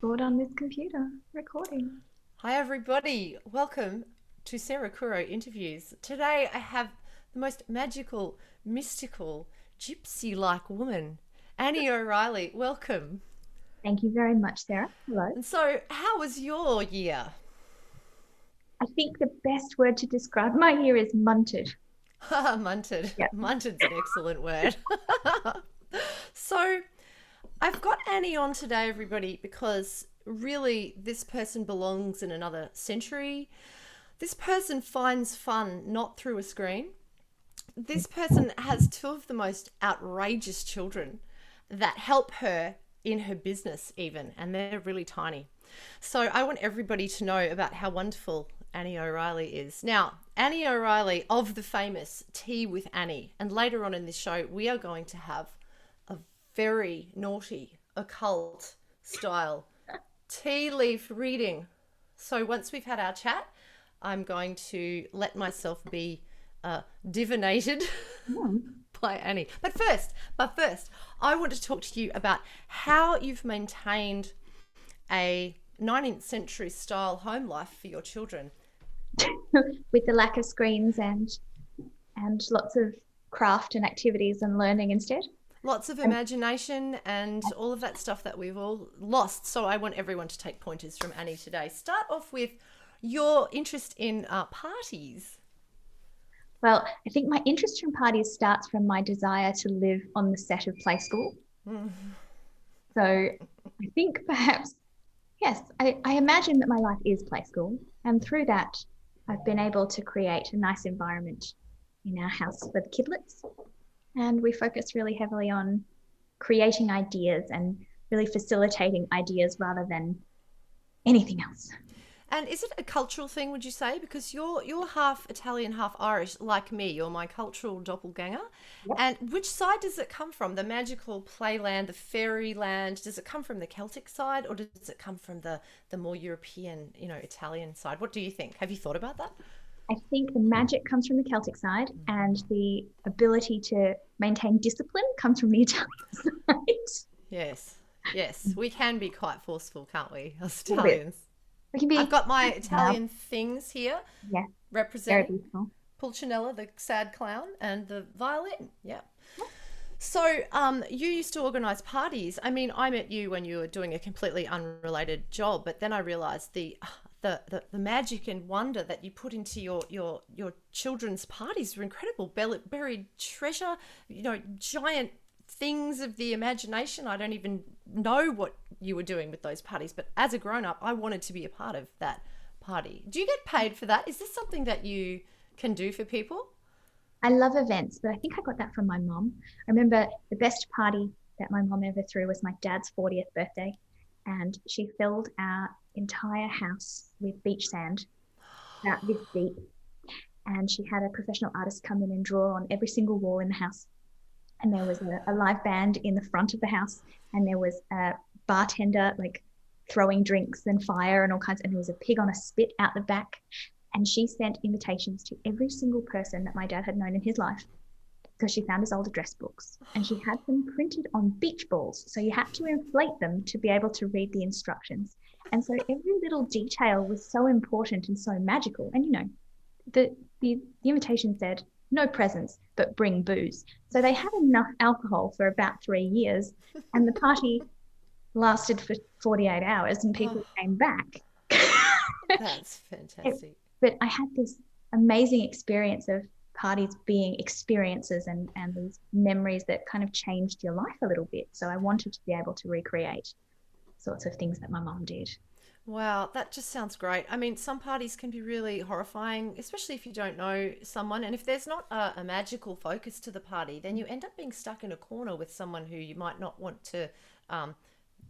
bored on this computer recording. Hi, everybody. Welcome to Sarah Kuro Interviews. Today I have the most magical, mystical, gypsy like woman, Annie O'Reilly. Welcome. Thank you very much, Sarah. Hello. And so, how was your year? I think the best word to describe my year is munted. Munted. Yeah. Munted's an excellent word. So, I've got Annie on today, everybody, because really this person belongs in another century. This person finds fun not through a screen. This person has two of the most outrageous children that help her in her business, even, and they're really tiny. So I want everybody to know about how wonderful Annie O'Reilly is. Now, Annie O'Reilly of the famous Tea with Annie, and later on in this show, we are going to have a very naughty, occult style tea leaf reading. So once we've had our chat, I'm going to let myself be divinated by Annie. But first, I want to talk to you about how you've maintained a 19th century style home life for your children. With the lack of screens and lots of craft and activities and learning instead. Lots of And imagination and all of that stuff that we've all lost. So I want everyone to take pointers from Annie today. Start off with your interest in parties. well, I think my interest in parties starts from my desire to live on the set of Play School. Mm. So I think perhaps, yes, I imagine that my life is Play School. And through that, I've been able to create a nice environment in our house for the kidlets. And we focus really heavily on creating ideas and really facilitating ideas rather than anything else. And is it a cultural thing, would you say? Because you're half Italian, half Irish, like me. You're my cultural doppelganger. Yep. And which side does it come from? The magical playland, the fairyland? Does it come from the Celtic side, or does it come from the more European, Italian side? What do you think? Have you thought about that? I think the magic comes from the Celtic side, and the ability to maintain discipline comes from the Italian side. Yes. Yes. We can be quite forceful, can't we, as A little bit. Italians? We can I've be got my loud. Italian things here Yeah, very representing beautiful. Pulcinella, the sad clown, and the violin. Yeah. So, you used to organise parties. I mean, I met you when you were doing a completely unrelated job, but then I realised the magic and wonder that you put into your children's parties were incredible. Buried treasure, giant things of the imagination. I don't even know what you were doing with those parties, but as a grown up, I wanted to be a part of that party. Do you get paid for that? Is this something that you can do for people? I love events, but I think I got that from my mom. I remember the best party that my mom ever threw was my dad's 40th birthday, and she filled our entire house with beach sand, about this deep. And she had a professional artist come in and draw on every single wall in the house. And there was a live band in the front of the house, and there was a bartender like throwing drinks and fire and all kinds. And there was a pig on a spit out the back. And she sent invitations to every single person that my dad had known in his life because she found his old address books, and she had them printed on beach balls. So you had to inflate them to be able to read the instructions. And so every little detail was so important and so magical. And the invitation said no presents, but bring booze. So they had enough alcohol for about 3 years, and the party lasted for 48 hours, and Oh, people came back. that's It- fantastic. but I had this amazing experience of parties being experiences and these memories that kind of changed your life a little bit. So I wanted to be able to recreate sorts of things that my mom did. Wow, that just sounds great. I mean, some parties can be really horrifying, especially if you don't know someone. And if there's not a magical focus to the party, then you end up being stuck in a corner with someone who you might not want to um,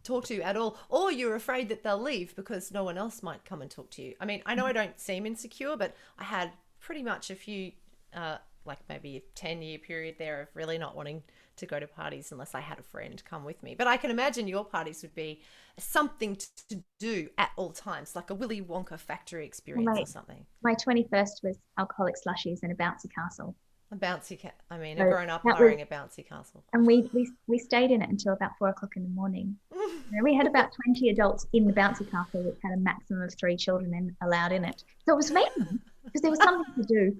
talk to at all, or you're afraid that they'll leave because no one else might come and talk to you. I mean, I know I don't seem insecure, but I had pretty much a few, like maybe a 10-year period there of really not wanting to go to parties unless I had a friend come with me. But I can imagine your parties would be something to do at all times, like a Willy Wonka factory experience or My something. my 21st was alcoholic slushies and a bouncy castle. I mean, a So grown up that was, hiring a bouncy castle. and we stayed in it until about 4 o'clock in the morning. We had about 20 adults in the bouncy castle, which had a maximum of 3 children allowed in it. So it was amazing because there was something to do.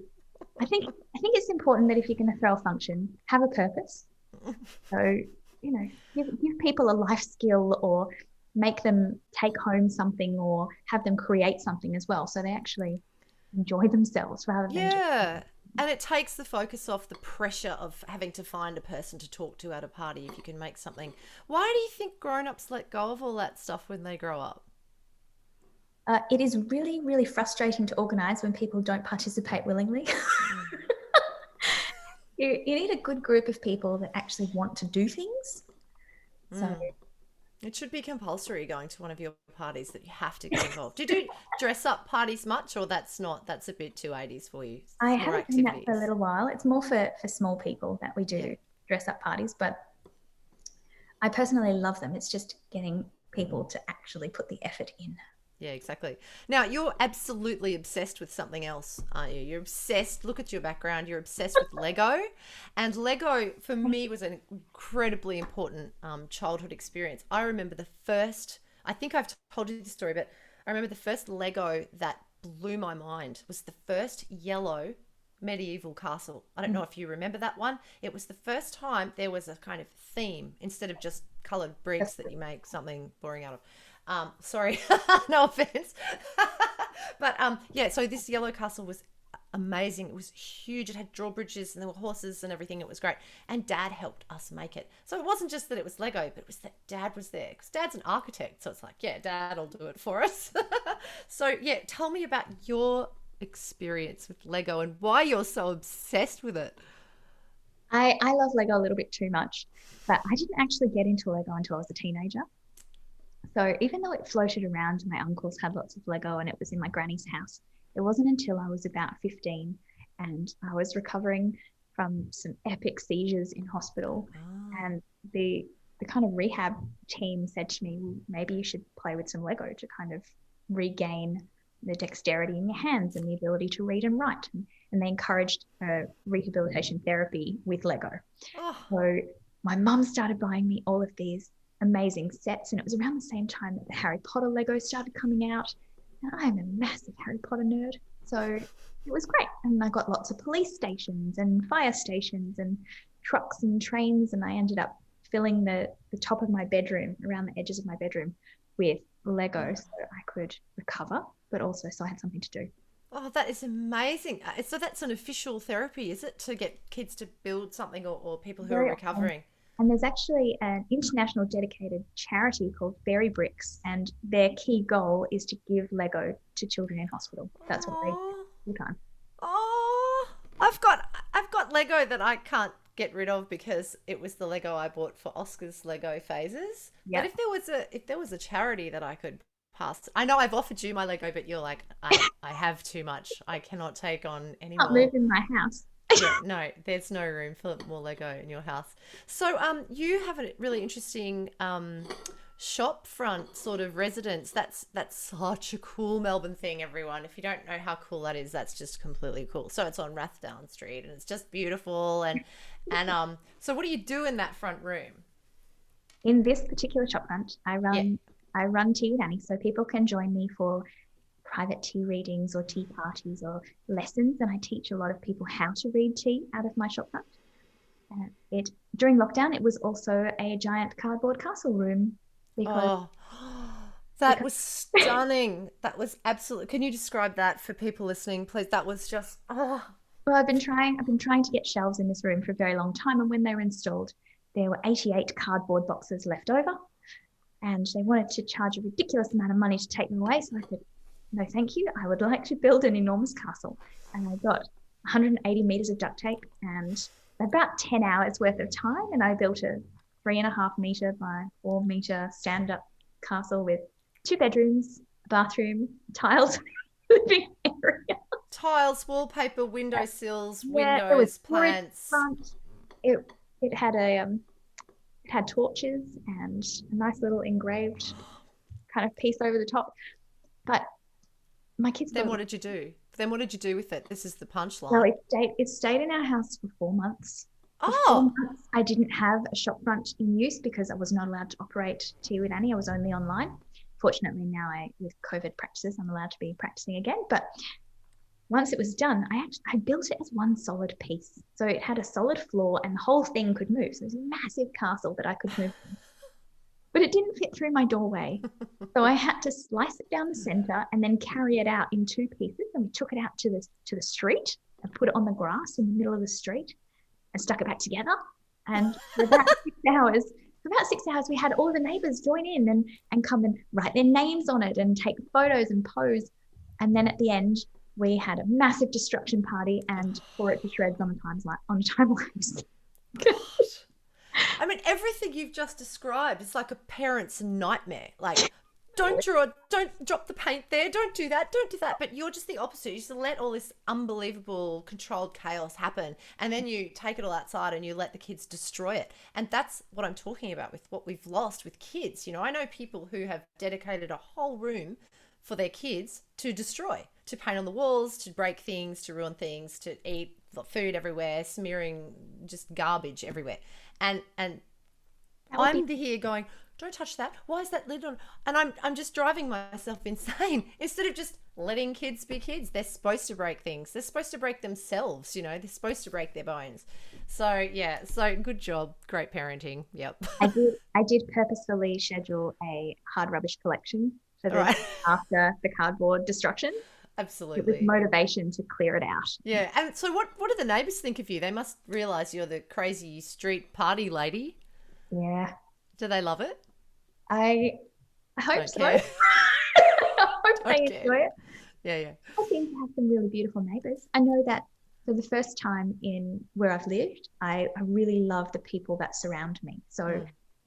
I think it's important that if you're going to throw a function, have a purpose. So, give people a life skill or make them take home something or have them create something as well. So they actually enjoy themselves rather than just. Yeah. And it takes the focus off the pressure of having to find a person to talk to at a party if you can make something. Why do you think grown-ups let go of all that stuff when they grow up? It is really, really frustrating to organize when people don't participate willingly. You need a good group of people that actually want to do things. So It should be compulsory going to one of your parties that you have to get involved. Did you dress up parties much, or that's a bit too 80s for you? I More haven't done that for a activities. little while. It's more for small people that we Yeah. do dress up parties, but I personally love them. It's just getting people to actually put the effort in. Yeah, exactly. Now, you're absolutely obsessed with something else, aren't you? You're obsessed. Look at your background. You're obsessed with Lego. And Lego, for me, was an incredibly important childhood experience. I remember I think I've told you this story, but I remember the first Lego that blew my mind was the first yellow medieval castle. I don't know if you remember that one. It was the first time there was a kind of theme instead of just colored bricks that you make something boring out of. Sorry, no offense. But yeah, so this yellow castle was amazing. It was huge. It had drawbridges and there were horses and everything. It was great. And Dad helped us make it. So it wasn't just that it was Lego, but it was that Dad was there. Because Dad's an architect. So it's like, yeah, Dad will do it for us. So yeah, tell me about your experience with Lego and why you're so obsessed with it. I love Lego a little bit too much, but I didn't actually get into Lego until I was a teenager. So even though it floated around, my uncles had lots of Lego and it was in my granny's house. It wasn't until I was about 15 and I was recovering from some epic seizures in hospital. Oh. And the kind of rehab team said to me, well, maybe you should play with some Lego to kind of regain the dexterity in your hands and the ability to read and write. And they encouraged rehabilitation therapy with Lego. Oh. So my mum started buying me all of these amazing sets, and it was around the same time that the Harry Potter Lego started coming out. And I'm a massive Harry Potter nerd, so it was great. And I got lots of police stations and fire stations and trucks and trains, and I ended up filling the top of my bedroom, around the edges of my bedroom, with Lego so I could recover, but also so I had something to do. Oh, that is amazing. So that's an official therapy, is it, to get kids to build something or people who are Very often. recovering? And there's actually an international dedicated charity called Berry Bricks, and their key goal is to give Lego to children in hospital. That's what they do Oh, full time. oh, I've got Lego that I can't get rid of because it was the Lego I bought for Oscar's Lego phases. But Yep. if there was a charity that I could pass, I know I've offered you my Lego, but you're like, I have too much. I cannot take on any Not move more. in my house. Yeah, no, there's no room for more Lego in your house. So, you have a really interesting shop front sort of residence. That's such a cool Melbourne thing, everyone. If you don't know how cool that is, that's just completely cool. So it's on Rathdown Street and it's just beautiful and so what do you do in that front room? In this particular shop front, Yeah. I run tea with Annie, so people can join me for private tea readings or tea parties or lessons, and I teach a lot of people how to read tea out of my shop front. It during lockdown, it was also a giant cardboard castle room because, Oh, that because was stunning. That was absolutely. Can you describe that for people listening, please? That was just well, I've been trying to get shelves in this room for a very long time, and when they were installed, there were 88 cardboard boxes left over, and they wanted to charge a ridiculous amount of money to take them away. So I said, no, thank you. I would like to build an enormous castle. And I got 180 meters of duct tape and about 10 hours worth of time. And I built a 3.5 meter by 4 meter stand up castle with 2 bedrooms, a bathroom, tiled living area. tiles, wallpaper, windowsills, Yeah, there was windows, storage plants. front. It had it had torches and a nice little engraved kind of piece over the top. But my kids Then thought, what did you do? Then what did you do with it? This is the well, punchline. it stayed in our house for 4 months. For 4 Oh, months, I didn't have a shop front in use because I was not allowed to operate Tea with Annie. I was only online. Fortunately, now with COVID practices, I'm allowed to be practicing again. But once it was done, I built it as one solid piece. So it had a solid floor and the whole thing could move. So it was a massive castle that I could move. But it didn't fit through my doorway. So I had to slice it down the center and then carry it out in two pieces. And we took it out to the street and put it on the grass in the middle of the street and stuck it back together. And for about 6 hours, we had all the neighbors join in and come and write their names on it and take photos and pose. And then at the end, we had a massive destruction party and tore it to shreds on a time lapse. I mean, everything you've just described is like a parent's nightmare. Like, don't drop the paint there, don't do that. But you're just the opposite. You just let all this unbelievable controlled chaos happen, and then you take it all outside and you let the kids destroy it. And that's what I'm talking about with what we've lost with kids. You know, I know people who have dedicated a whole room for their kids to destroy, to paint on the walls, to break things, to ruin things, to eat food everywhere, smearing just garbage everywhere. And I'm here going, don't touch that. Why is that lid on? And I'm just driving myself insane instead of just letting kids be kids. They're supposed to break things. They're supposed to break themselves, you know. They're supposed to break their bones. So yeah, so good job. Great parenting. Yep. I did purposefully schedule a hard rubbish collection for after the cardboard destruction. Absolutely. With motivation to clear it out. Yeah. And so what do the neighbours think of you? They must realise you're the crazy street party lady. Yeah. Do they love it? I hope so. I hope they enjoy it. Yeah. I seem to have some really beautiful neighbours. I know that for the first time in where I've lived, I really love the people that surround me. So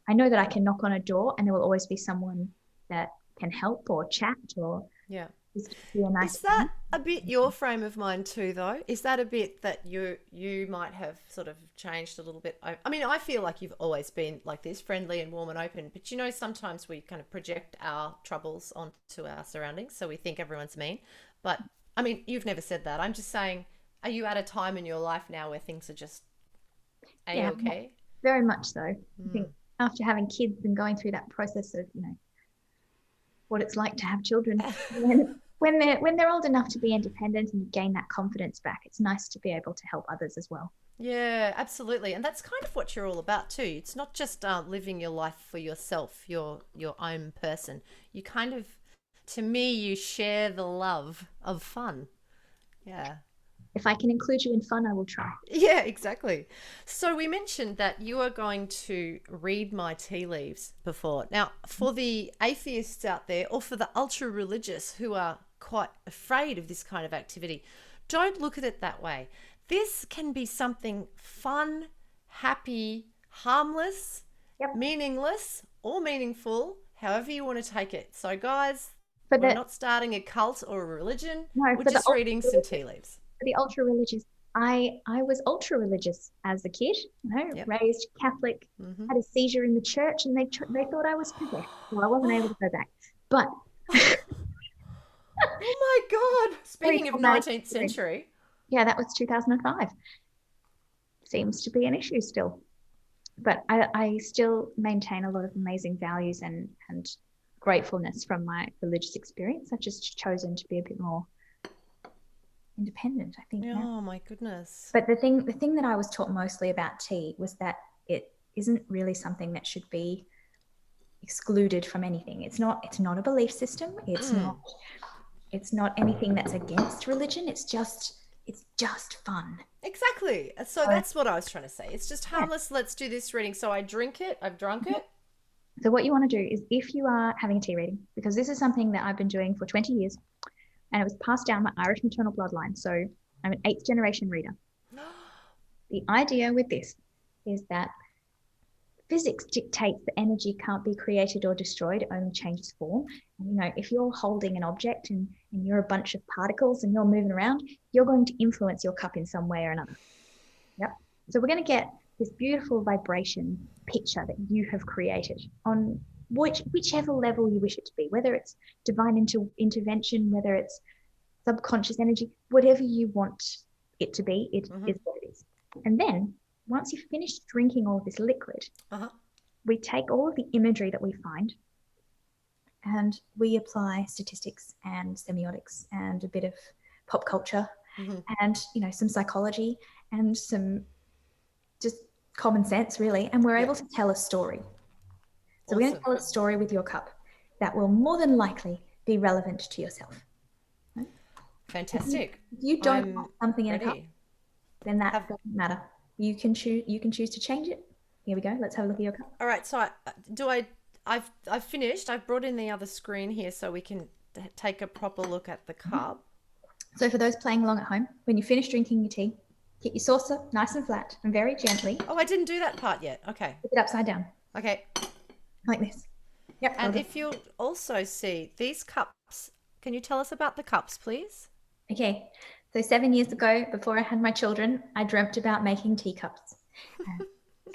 I know that I can knock on a door and there will always be someone that can help or chat or just be a nice. Is that a bit your frame of mind too, though? Is that a bit that you might have sort of changed a little bit? I mean, I feel like you've always been like this, friendly and warm and open. But you know, sometimes we kind of project our troubles onto our surroundings, so we think everyone's mean. But I mean, you've never said that. I'm just saying, are you at a time in your life now where things are just okay? Very much so. I think after having kids and going through that process of, you know, what it's like to have children, when they're old enough to be independent and gain that confidence back, it's nice to be able to help others as well. Yeah, absolutely. And that's kind of what you're all about too. It's not just living your life for yourself, your own person. You kind of, to me, you share the love of fun. Yeah. If I can include you in fun, I will try. Yeah, exactly. So we mentioned that you are going to read my tea leaves before. Now, for the atheists out there or for the ultra religious who are quite afraid of this kind of activity, don't look at it that way. This can be something fun, happy, harmless, meaningless, or meaningful, however you want to take it. So guys, we're not starting a cult or a religion. No, we're just reading some tea leaves. For the ultra religious, I was ultra religious as a kid, you know, raised Catholic, had a seizure in the church, and they thought I was possessed. Well, I wasn't able to go back. But oh my God! Speaking of 19th century, yeah, that was 2005. Seems to be an issue still, but I still maintain a lot of amazing values and gratefulness from my religious experience. I've just chosen to be a bit more independent, I think. Oh my goodness. But the thing that I was taught mostly about tea was that it isn't really something that should be excluded from anything. It's not a belief system. It's not anything that's against religion. It's just fun. Exactly. So that's what I was trying to say. It's just harmless. Let's do this reading. So I drink it. I've drunk it. So what you want to do is, if you are having a tea reading, because this is something that I've been doing for 20 years, and it was passed down my Irish maternal bloodline. So I'm an 8th generation reader. The idea with this is that physics dictates that energy can't be created or destroyed, it only changes form. And, you know, if you're holding an object and you're a bunch of particles and you're moving around, you're going to influence your cup in some way or another. Yep. So we're going to get this beautiful vibration picture that you have created on whichever level you wish it to be, whether it's divine intervention, whether it's subconscious energy, whatever you want it to be, it is what it is. And then once you've finished drinking all of this liquid, Uh-huh. we take all of the imagery that we find and we apply statistics and semiotics and a bit of pop culture and, some psychology and some just common sense, really. And we're able to tell a story. So we're going to tell a story with your cup that will more than likely be relevant to yourself. Right? Fantastic. If you don't want something in a cup, then that doesn't matter. You can choose to change it. Here we go. Let's have a look at your cup. All right. So I've finished. I've brought in the other screen here so we can take a proper look at the cup. So for those playing along at home, when you finish drinking your tea, get your saucer nice and flat and very gently. Oh, I didn't do that part yet. Okay. Put it upside down. Okay. Like this. Yep. And if you'll also see these cups, can you tell us about the cups, please? Okay. So 7 years ago, before I had my children, I dreamt about making teacups.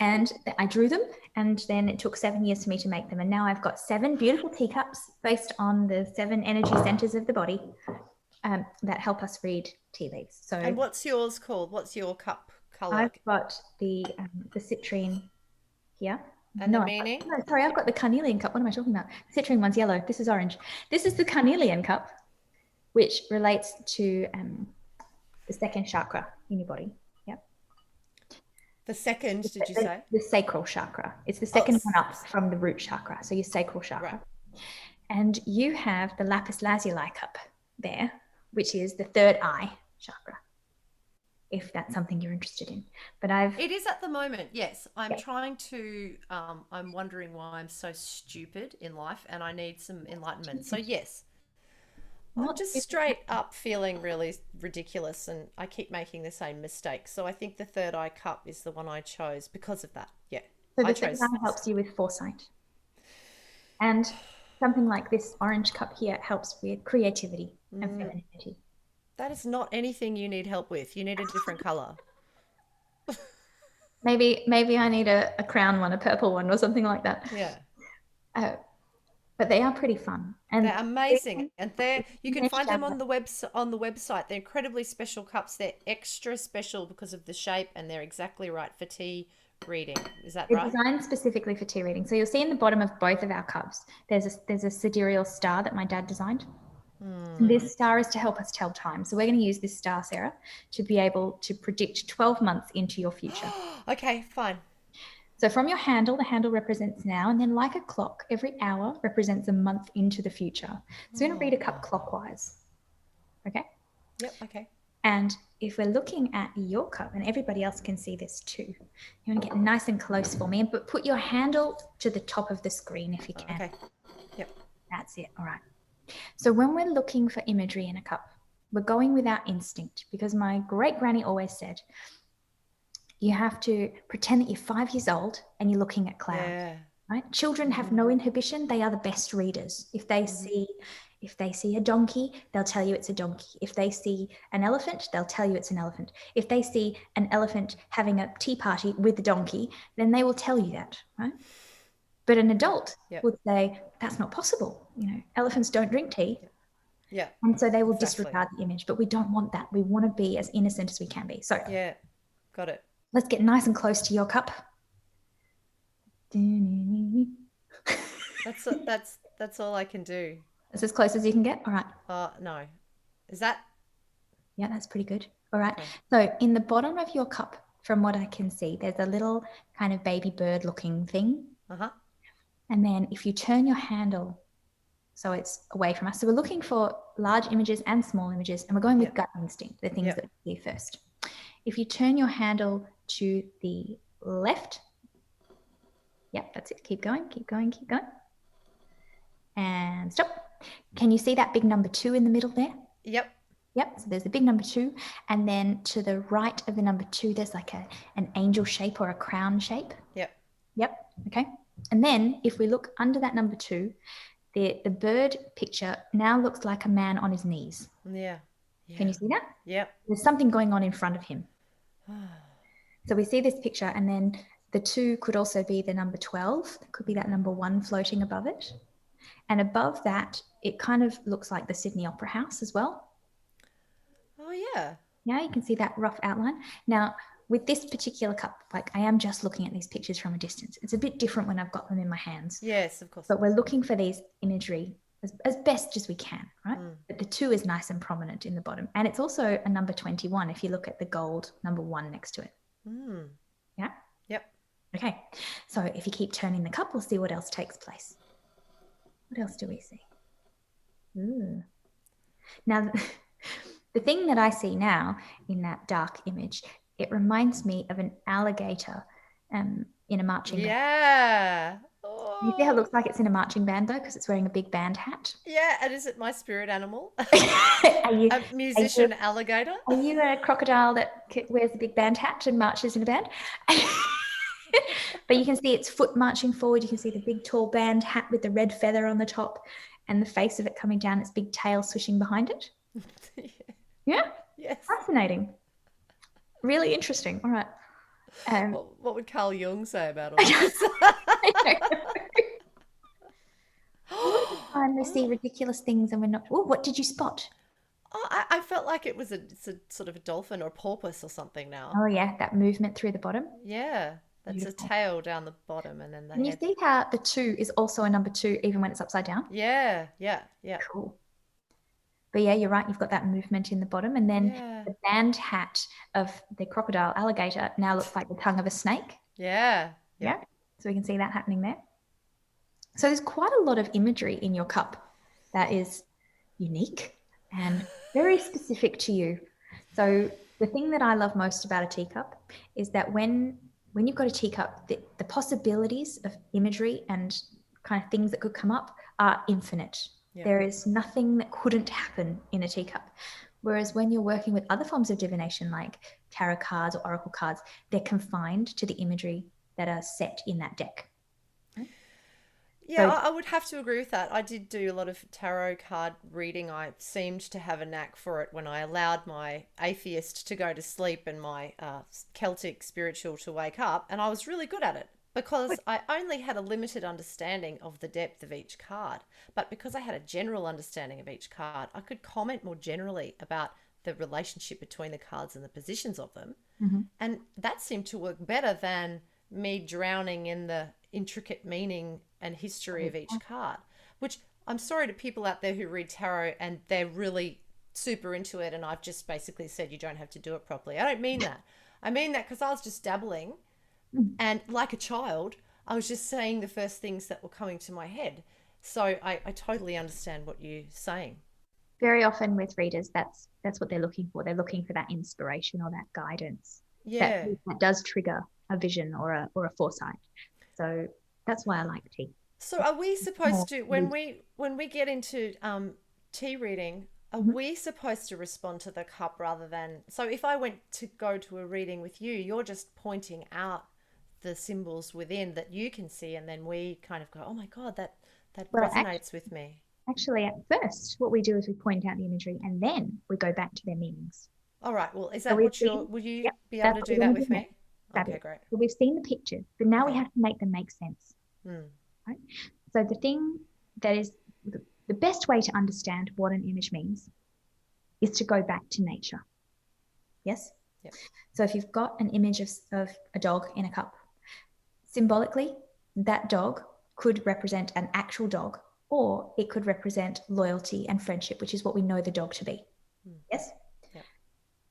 And I drew them, and then it took 7 years for me to make them. And now I've got 7 beautiful teacups based on the 7 energy centers of the body that help us read tea leaves. So, and what's yours called? What's your cup color? I've got the citrine here. And the meaning? I've got the carnelian cup. What am I talking about? The citrine one's yellow. This is orange. This is the carnelian cup, which relates to the second chakra in your body. Yep. The second, did you say? The sacral chakra. It's the second one up from the root chakra. So your sacral chakra. Right. And you have the lapis lazuli cup there, which is the third eye chakra, if that's something you're interested in. But it is at the moment, yes. I'm trying to, I'm wondering why I'm so stupid in life and I need some enlightenment. So yes, I'm just straight up feeling really ridiculous and I keep making the same mistake. So I think the third eye cup is the one I chose because of that. Yeah. So the third eye helps you with foresight. And something like this orange cup here helps with creativity and femininity. That is not anything you need help with. You need a different color. Maybe I need a crown one, a purple one or something like that. Yeah. But they are pretty fun. And they're amazing. And you can find them on the website. They're incredibly special cups. They're extra special because of the shape and they're exactly right for tea reading. Is that right? They're designed specifically for tea reading. So you'll see in the bottom of both of our cups, there's a sidereal star that my dad designed. And this star is to help us tell time. So we're going to use this star, Sarah, to be able to predict 12 months into your future. Okay, fine. So from your handle, the handle represents now, and then like a clock, every hour represents a month into the future. So we're going to read a cup clockwise. Okay? Yep, okay. And if we're looking at your cup, and everybody else can see this too, you want to get nice and close for me, but put your handle to the top of the screen if you can. Okay. Yep. That's it. All right. So when we're looking for imagery in a cup, we're going with our instinct, because my great granny always said, you have to pretend that you're 5 years old and you're looking at clouds. Yeah. Right? Children have no inhibition. They are the best readers. If they see a donkey, they'll tell you it's a donkey. If they see an elephant, they'll tell you it's an elephant. If they see an elephant having a tea party with the donkey, then they will tell you that, right? But an adult would say, that's not possible. Elephants don't drink tea. Yeah. And so they will disregard the image, but we don't want that. We want to be as innocent as we can be. So yeah, got it. Let's get nice and close to your cup. That's all I can do. That's as close as you can get? All right. No. Is that? Yeah, that's pretty good. All right. Okay. So in the bottom of your cup, from what I can see, there's a little kind of baby bird looking thing. Uh-huh. And then if you turn your handle so it's away from us. So we're looking for large images and small images, and we're going with gut instinct, the things that we see first. If you turn your handle to the left, that's it. Keep going, keep going, keep going. And stop. Can you see that big number 2 in the middle there? Yep. So there's a big number 2, and then to the right of the number 2, there's like an angel shape or a crown shape. Yep. Okay. And then if we look under that number 2, the bird picture now looks like a man on his knees. Yeah. Can you see that? Yep. There's something going on in front of him. So we see this picture, and then the 2 could also be the number 12. It could be that number 1 floating above it. And above that, it kind of looks like the Sydney Opera House as well. Oh, yeah. Yeah, you can see that rough outline. Now, with this particular cup, like I am just looking at these pictures from a distance. It's a bit different when I've got them in my hands. Yes, of course. But we're looking for these imagery as best as we can, right? Mm. But the 2 is nice and prominent in the bottom. And it's also a number 21 if you look at the gold number 1 next to it. Mm. Yeah? Yep. Okay. So if you keep turning the cup, we'll see what else takes place. What else do we see? Ooh. Now, the thing that I see now in that dark image, it reminds me of an alligator in a marching band. Yeah. You see how it Oh. looks like it's in a marching band though, because it's wearing a big band hat? Yeah, and is it my spirit animal? Are you, A musician alligator? are you a crocodile that wears a big band hat and marches in a band? But you can see its foot marching forward. You can see the big tall band hat with the red feather on the top and the face of it coming down, its big tail swishing behind it. Yeah? Yes. Fascinating. Really interesting. All right. What would Carl Jung say about all this? All of the time we see ridiculous things and we're not. Oh, what did you spot? Oh, I felt like it's a sort of a dolphin or a porpoise or something now. Oh, yeah, that movement through the bottom. Yeah, that's Beautiful. a tail down the bottom and then the And you head. see how the 2 is also a number 2 even when it's upside down? Yeah, yeah, yeah. Cool. But yeah, you're right. You've got that movement in the bottom. And then Yeah. the band hat of the crocodile alligator now looks like the tongue of a snake. Yeah. Yeah. So we can see that happening there. So there's quite a lot of imagery in your cup that is unique and very specific to you. So the thing that I love most about a teacup is that when you've got a teacup, the possibilities of imagery and kind of things that could come up are infinite. Yeah. There is nothing that couldn't happen in a teacup. Whereas when you're working with other forms of divination like tarot cards or oracle cards, they're confined to the imagery that are set in that deck. Yeah, So- I would have to agree with that. I did do a lot of tarot card reading. I seemed to have a knack for it when I allowed my atheist to go to sleep and my Celtic spiritual to wake up. And I was really good at it because I only had a limited understanding of the depth of each card. But because I had a general understanding of each card, I could comment more generally about the relationship between the cards and the positions of them. Mm-hmm. And that seemed to work better than me drowning in the intricate meaning and history of each card, which I'm sorry to people out there who read tarot and they're really super into it and I've just basically said you don't have to do it properly. I don't mean that. I mean that because I was just dabbling and like a child, I was just saying the first things that were coming to my head. So I totally understand what you're saying. Very often with readers, that's what they're looking for. They're looking for that inspiration or that guidance. Yeah. That does trigger a vision or a foresight. So that's why I like tea. So are we supposed to when we get into tea reading, are we supposed to respond to the cup rather than so if I went to go to a reading with you, you're just pointing out the symbols within that you can see and then we kind of go, oh my God, that resonates with me. Actually, at first, what we do is we point out the imagery and then we go back to their meanings. All right. Well, is So that we've what you're seen- would you Yep, be that's able to what do we're that gonna with do me? next. Okay, Fabulous. great. So we've seen the pictures, but now we Okay. have to make them make sense. Mm. Right? So the thing that is the best way to understand what an image means is to go back to nature. Yes? Yep. So if you've got an image of a dog in a cup, symbolically, that dog could represent an actual dog or it could represent loyalty and friendship, which is what we know the dog to be. Mm. Yes? Yep.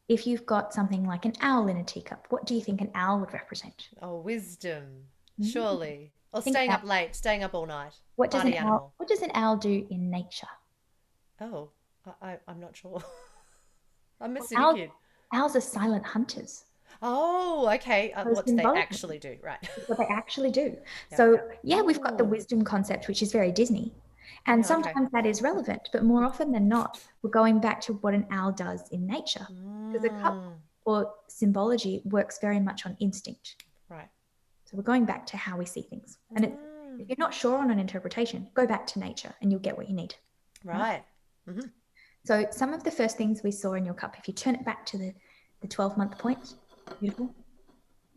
If you've got something like an owl in a teacup, what do you think an owl would represent? Oh, wisdom, Mm. surely. Or Think staying about up late, staying up all night. What does Party an animal. owl? What does an owl do in nature? Oh, I'm not sure. I'm missing a Owls, kid. owls are silent hunters. Oh, okay. So What do they symbolically, actually do? Right. it's what they actually do. Yep. So yeah, we've got the Oh. wisdom concept, which is very Disney. And Yeah, okay. sometimes that is relevant, but more often than not, we're going back to what an owl does in nature. Because a cup Mm. or symbology works very much on instinct. Right. So we're going back to how we see things. And if you're not sure on an interpretation, go back to nature and you'll get what you need. Right. Mm-hmm. So some of the first things we saw in your cup, if you turn it back to the 12-month point, beautiful,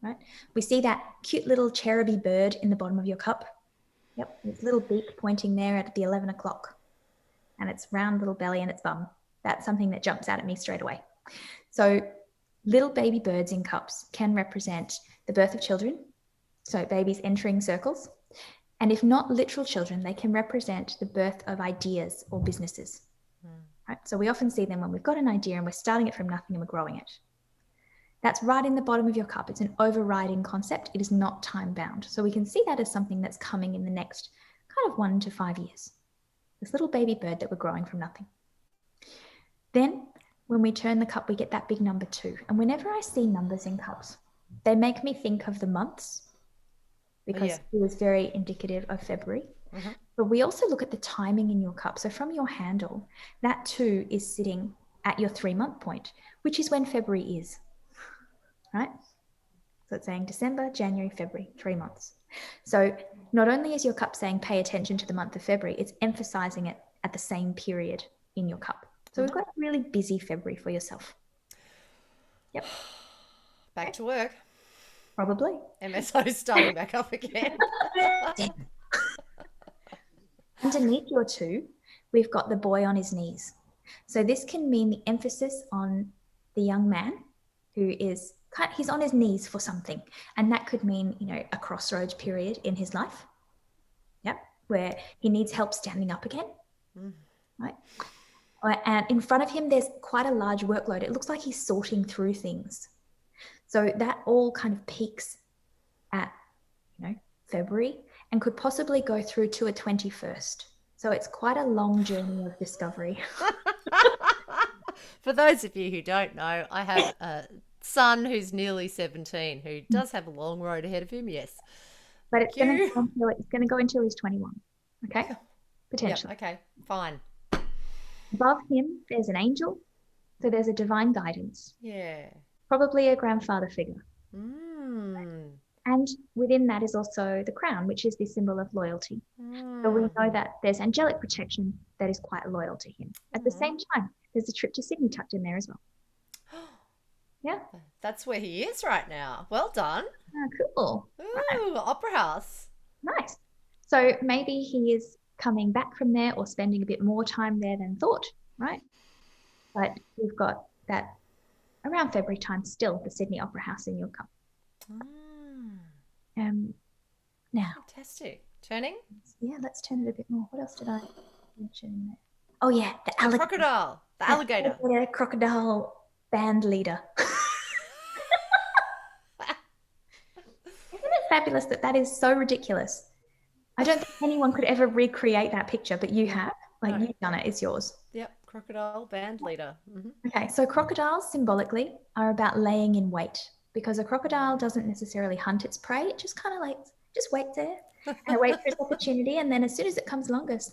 right? We see that cute little cheruby bird in the bottom of your cup. Yep, its little beak pointing there at the 11 o'clock and its round little belly and its bum. That's something that jumps out at me straight away. So Little baby birds in cups can represent the birth of children, so babies entering circles. And if not literal children, they can represent the birth of ideas or businesses. Right? So we often see them when we've got an idea and we're starting it from nothing and we're growing it. That's right in the bottom of your cup. It's an overriding concept. It is not time bound. So we can see that as something that's coming in the next kind of 1 to 5 years. This little baby bird that we're growing from nothing. Then when we turn the cup, we get that big number 2. And whenever I see numbers in cups, they make me think of the months, because it was very indicative of February. But we also look at the timing in your cup. So from your handle, that 2 is sitting at your 3-month point, which is when February is, right? So it's saying December, January, February, 3 months. So not only is your cup saying pay attention to the month of February, it's emphasizing it at the same period in your cup. So we've got a really busy February for yourself. Yep. Back to work. Probably. MSO starting back up again. Underneath your 2, we've got the boy on his knees. So this can mean the emphasis on the young man who is, he's on his knees for something. And that could mean, a crossroads period in his life. Yep. Where he needs help standing up again. Right. And in front of him, there's quite a large workload. It looks like he's sorting through things. So that all kind of peaks at, February and could possibly go through to a 21st. So it's quite a long journey of discovery. For those of you who don't know, I have a son who's nearly 17 who does have a long road ahead of him, yes. But it's going to go until he's 21, okay? Potentially. Yeah, okay, fine. Above him, there's an angel. So there's a divine guidance. Yeah. Probably a grandfather figure. And within that is also the crown, which is the symbol of loyalty. So we know that there's angelic protection that is quite loyal to him. At the same time, there's a trip to Sydney tucked in there as well. Yeah. That's where he is right now. Well done. Cool. Ooh, right. Opera House. Nice. So maybe he is coming back from there or spending a bit more time there than thought, right? But we've got that around February time still, the Sydney Opera House in your cup. Now. Fantastic. Turning? Yeah, let's turn it a bit more. What else did I mention there? Oh, yeah, the alligator. Crocodile. The alligator. Crocodile band leader. Isn't it fabulous that is so ridiculous? I don't think anyone could ever recreate that picture, but you have. You've done it. It's yours. Yep, crocodile band leader. Okay, so crocodiles symbolically are about laying in wait, because a crocodile doesn't necessarily hunt its prey. It just kind of just waits there and it waits for its opportunity. And then as soon as it comes along, goes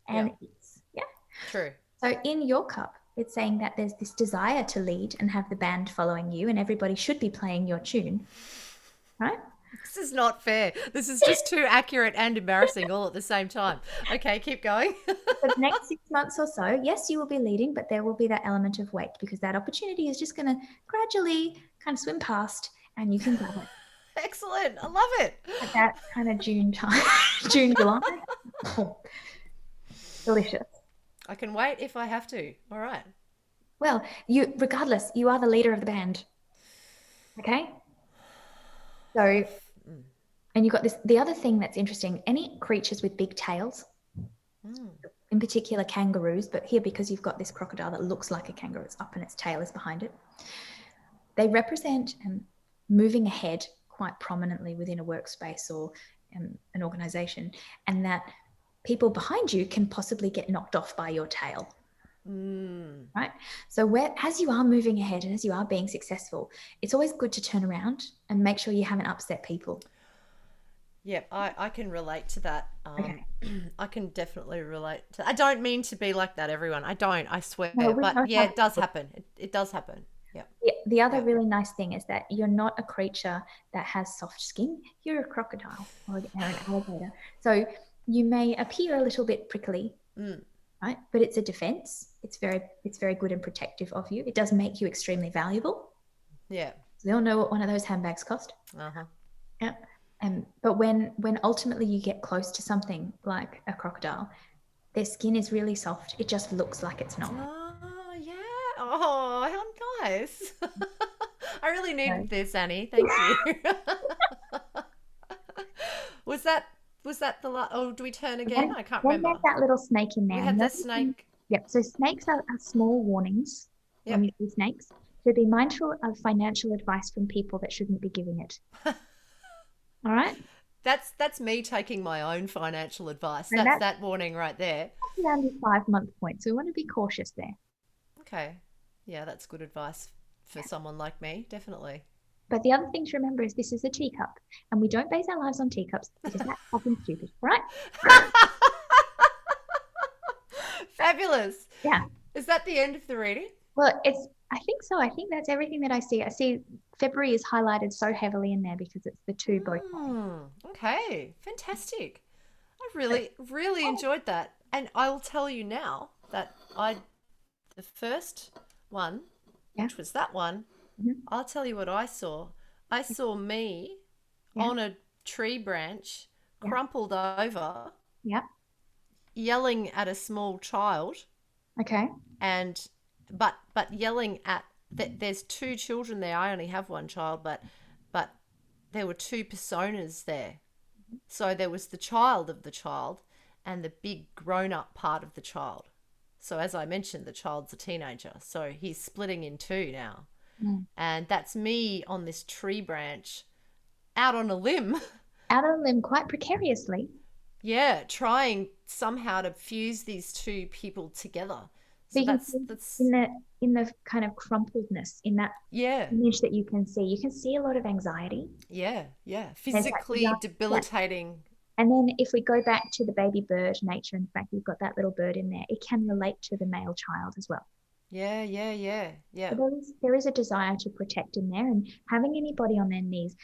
and eats. Yeah. True. So in your cup, it's saying that there's this desire to lead and have the band following you, and everybody should be playing your tune, right? This is not fair. This is just too accurate and embarrassing all at the same time. Okay, keep going. For the next 6 months or so, yes, you will be leading, but there will be that element of wait, because that opportunity is just going to gradually kind of swim past and you can grab it. Excellent. I love it. At that kind of June time, June, July. Oh, delicious. I can wait if I have to. All right. Well, regardless, you are the leader of the band. Okay? So, and you've got this, the other thing that's interesting, any creatures with big tails, in particular kangaroos, but here because you've got this crocodile that looks like a kangaroo, it's up and its tail is behind it, they represent moving ahead quite prominently within a workspace or an organization, and that people behind you can possibly get knocked off by your tail. Right? So as you are moving ahead and as you are being successful, it's always good to turn around and make sure you haven't upset people. Yep, I can relate to that. Okay. I can definitely relate to. I don't mean to be like that, everyone. I don't, I swear. No, but yeah, it does happen. It does happen. Yep. The other really nice thing is that you're not a creature that has soft skin. You're a crocodile or an alligator. So you may appear a little bit prickly, right? But it's a defense. It's very good and protective of you. It does make you extremely valuable. Yeah. So they all know what one of those handbags cost. Yeah. But when ultimately you get close to something like a crocodile, their skin is really soft. It just looks like it's not. Oh, yeah. Oh, how nice. really needed So, this, Annie. Thank you. was that the last? Oh, do we turn again? I can't then there's remember. that little snake in We there. had And the the other thing, snake. yep. So snakes are small warnings when Yep. you see snakes. So be mindful of financial advice from people that shouldn't be giving it. All right. That's me taking my own financial advice. And That's that's that warning right there. around your 5 month point. So we want to be cautious there. Okay. Yeah, that's good advice for someone like me, definitely. But the other thing to remember is this is a teacup, and we don't base our lives on teacups because that's fucking stupid, right? Fabulous. Yeah. Is that the end of the reading? Well, I think so. I think that's everything that I see. I see February is highlighted so heavily in there because it's the two both. Okay. Fantastic. I really enjoyed that. And I will tell you now that the first one, Yeah. which was that one, Mhm. I'll tell you what I saw. I saw me Yeah. on a tree branch, Yeah. crumpled over, Yeah. yelling at a small child, Okay. and but yelling at there's two children there. I only have one child, but there were two personas there. So there was the child of the child and the big grown-up part of the child. So as I mentioned, the child's a teenager, so he's splitting in two now. Mm. And that's me on this tree branch out on a limb. Out on a limb quite precariously. Yeah, trying somehow to fuse these two people together. So So you can that's see in the kind of crumpledness in that yeah, image that you can see. You can see a lot of anxiety. yeah, There's that physically yeah. debilitating. And then if we go back to the baby bird nature and the fact you've got that little bird in there, it can relate to the male child as well. Yeah, yeah, yeah, yeah. So there is a desire to protect in there, and having anybody on their knees.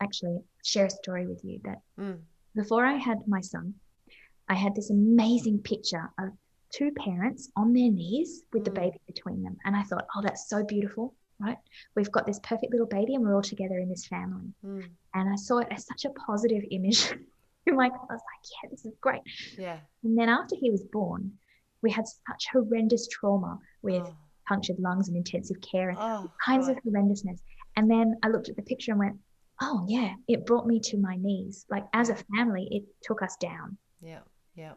Actually, share a story with you that before I had my son, I had this amazing picture of two parents on their knees with the baby between them. And I thought, oh, that's so beautiful, right? We've got this perfect little baby and we're all together in this family. And I saw it as such a positive image. I was like, yeah, this is great. Yeah. And then after he was born, we had such horrendous trauma with punctured lungs and intensive care and all kinds of horrendousness. And then I looked at the picture and went, oh, yeah, it brought me to my knees. Like as a family, it took us down. Yeah, yeah.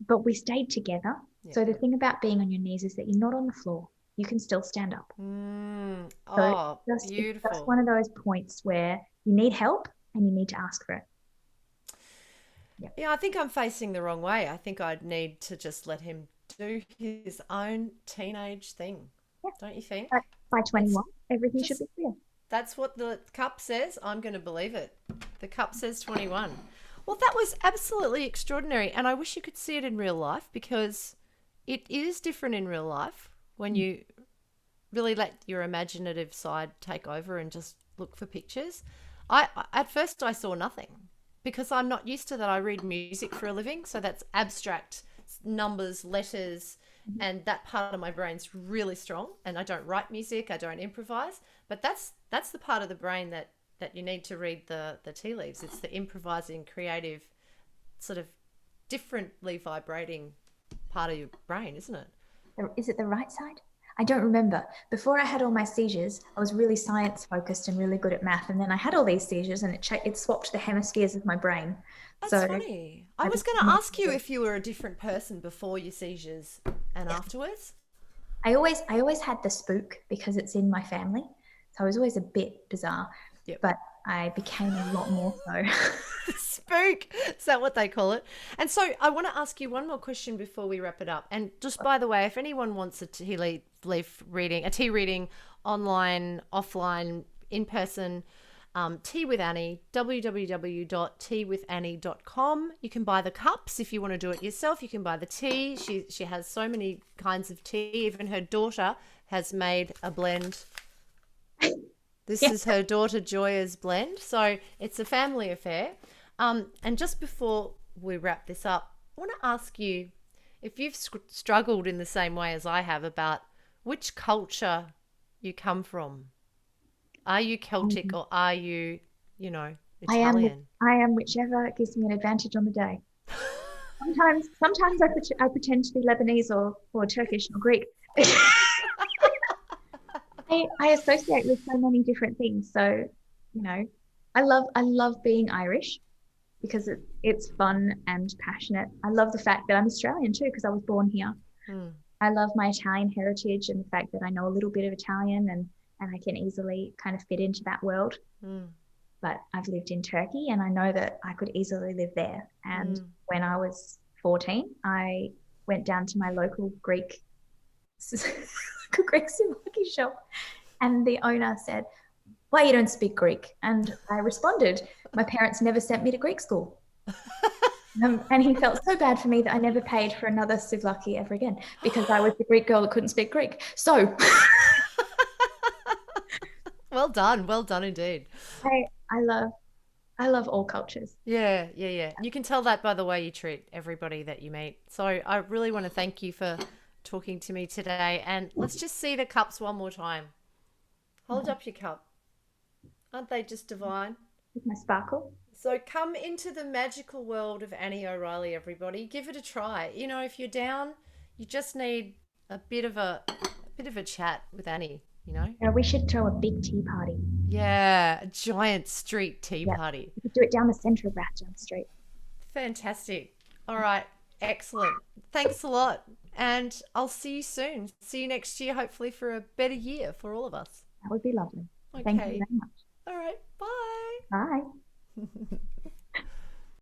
But we stayed together. Yeah. So the thing about being on your knees is that you're not on the floor. You can still stand up. So it's beautiful. just one of those points where you need help and you need to ask for it. Yeah, I think I'm facing the wrong way. I think I'd need to just let him do his own teenage thing. Yeah. Don't you think? By 21, everything should be clear. That's what the cup says. I'm going to believe it. The cup says 21. Well, that was absolutely extraordinary. And I wish you could see it in real life because it is different in real life when you really let your imaginative side take over and just look for pictures. At first I saw nothing because I'm not used to that. I read music for a living. So that's abstract numbers, letters, and that part of my brain's really strong. And I don't write music. I don't improvise. But that's the part of the brain that you need to read the tea leaves. It's the improvising, creative, sort of differently vibrating part of your brain, isn't it? Is it the right side? I don't remember. Before I had all my seizures, I was really science focused and really good at math. And then I had all these seizures and it swapped the hemispheres of my brain. That's funny. I was going to ask you if you were a different person before your seizures and afterwards. I always had the spook because it's in my family. So I was always a bit bizarre. Yep. But I became a lot more so. Spook, is that what they call it? And so I want to ask you one more question before we wrap it up. And just by the way, if anyone wants a tea reading, online, offline, in person, Tea with Annie, www.teawithannie.com. You can buy the cups if you want to do it yourself. You can buy the tea. She has so many kinds of tea. Even her daughter has made a blend. This is her daughter Joya's blend. So it's a family affair. And just before we wrap this up, I want to ask you if you've struggled in the same way as I have about which culture you come from. Are you Celtic or are you, Italian? I am whichever gives me an advantage on the day. Sometimes I pretend to be Lebanese or Turkish or Greek. I associate with so many different things. So, you know, I love being Irish because it's fun and passionate. I love the fact that I'm Australian too because I was born here. Hmm. I love my Italian heritage and the fact that I know a little bit of Italian and I can easily kind of fit into that world. Hmm. But I've lived in Turkey and I know that I could easily live there. And Hmm. when I was 14, I went down to my local Greek souvlaki shop, and the owner said, "Why you don't speak Greek?" And I responded, "My parents never sent me to Greek school." And he felt so bad for me that I never paid for another souvlaki ever again because I was the Greek girl that couldn't speak Greek. So Well done indeed. I love all cultures. Yeah, yeah, yeah. You can tell that by the way you treat everybody that you meet. So I really want to thank you for talking to me today. And let's just see the cups one more time. Hold up your cup. Aren't they just divine? With my sparkle. So come into the magical world of Annie O'Reilly, everybody. Give it a try. You know, if you're down, you just need a bit of a chat with Annie, you know? We should throw a big tea party. Yeah, a giant street tea Yeah, party. we could do it down the center of Rathdown Street. Fantastic. All right, excellent. Thanks a lot. And I'll see you soon. See you next year, hopefully, for a better year for all of us. That would be lovely. Thank you Okay. very much. All right, bye. Bye.